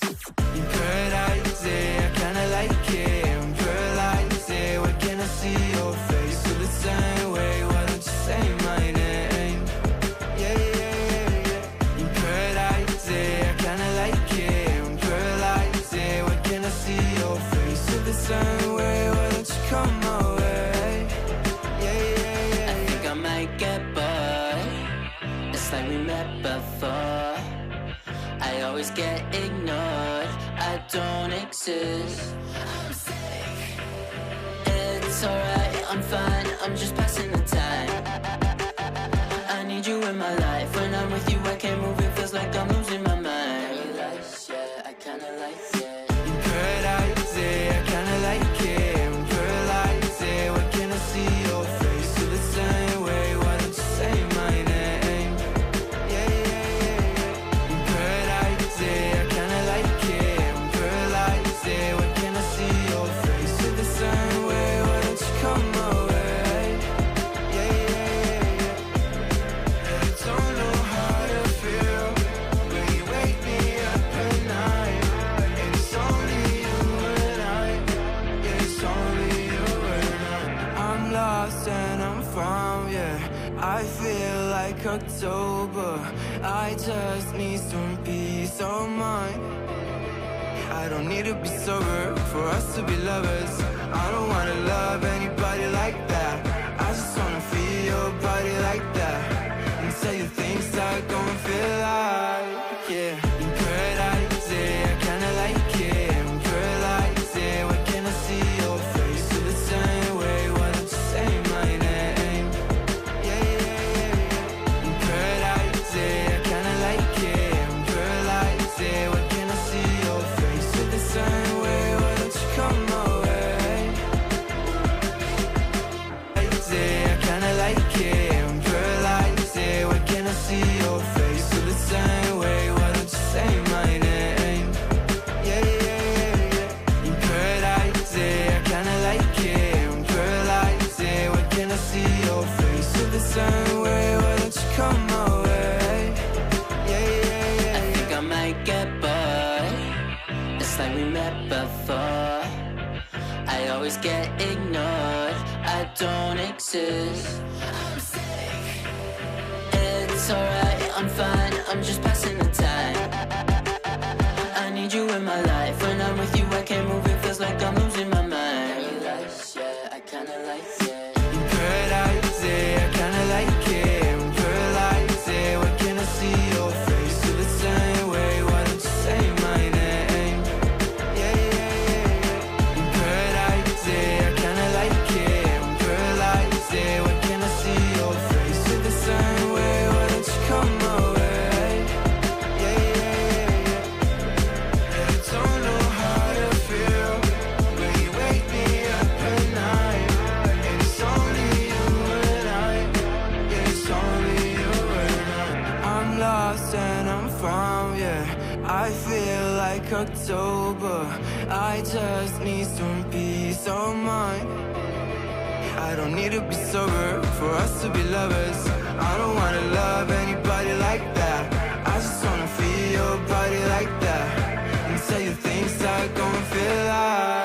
In paradise, I kinda like it. I'm paralyzed, why can't I see your face? Feel the same way, why don't you say my name? Yeah, yeah, yeah, yeah. In paradise, I kinda like it. I'm paralyzed, why can't I see your face? Feel the same way, why don't you come my way? Yeah, yeah, yeah. I think I might get bored. It's like we met before. I always get ignored. I don't exist. I'm sick. It's alright, I'm fine. I'm just passing the time. I need you in my life. When I'm with you, I can't move. It feels like I'm losing my mind. Yeah, I kinda like it. In paradise, I kinda like it. I'm paralyzed, why can't I see your face? Feel the same way, why don't you say my name? Yeah, yeah, yeah, yeah. In paradise, I kinda like it. I'm paralyzed, why can't I see your face? Feel the same way, why don't you come my way? Yeah, yeah, yeah, yeah. I don't know how to feel when you wake me up at night. And it's only you and I. Yeah, it's only you and I. I'm lost and I'm found, yeah. I feel like October. I just need some peace of mind. I don't need to be sober for us to be lovers. I don't wanna love anybody like that. I just wanna feel your body like that. And tell you things I gon' feel like, yeah. In paradise, I kinda like it. I'm paralyzed, why can't I see your face? Feel the same way, why don't you say my name? Yeah, yeah, yeah, yeah. In paradise, I kinda like it. I'm paralyzed, why can't I see your face? Feel the same way, why don't you come my way? I kinda like it. I'm paralyzed, why can't I see your face? Feel the same way, why don't you say my name? Yeah, yeah, yeah, yeah. In paradise, I kinda like it. I'm paralyzed, why can't I see your face? Feel the same way, why don't you come my way? Yeah, yeah, yeah, I yeah. think I might get bored. It's like we met before. I always get ignored. I don't exist. I'm sick. It's alright, I'm fine. I'm just passing the time. I need you in my life. When I'm with you, I can't move. It feels like I'm losing my mind. Yeah, I kinda like it. In paradise, I kinda like it. I'm paralyzed, why can't I see your face? Feel the same way, why don't you say my name? Yeah, yeah, yeah, yeah. In paradise, I kinda like it. I'm paralyzed, why can't I see your face? Feel the same way, why don't you come my way? Yeah, yeah, yeah, yeah. I don't know how to feel when you wake me up at night. And it's only you and I. Yeah, it's only you and I. I'm lost and I'm found, yeah. I feel like October. I just need some peace of mind. I don't need to be sober for us to be lovers. I don't wanna love anybody like that. I just wanna feel your body like that. And tell you things I gon' feel like.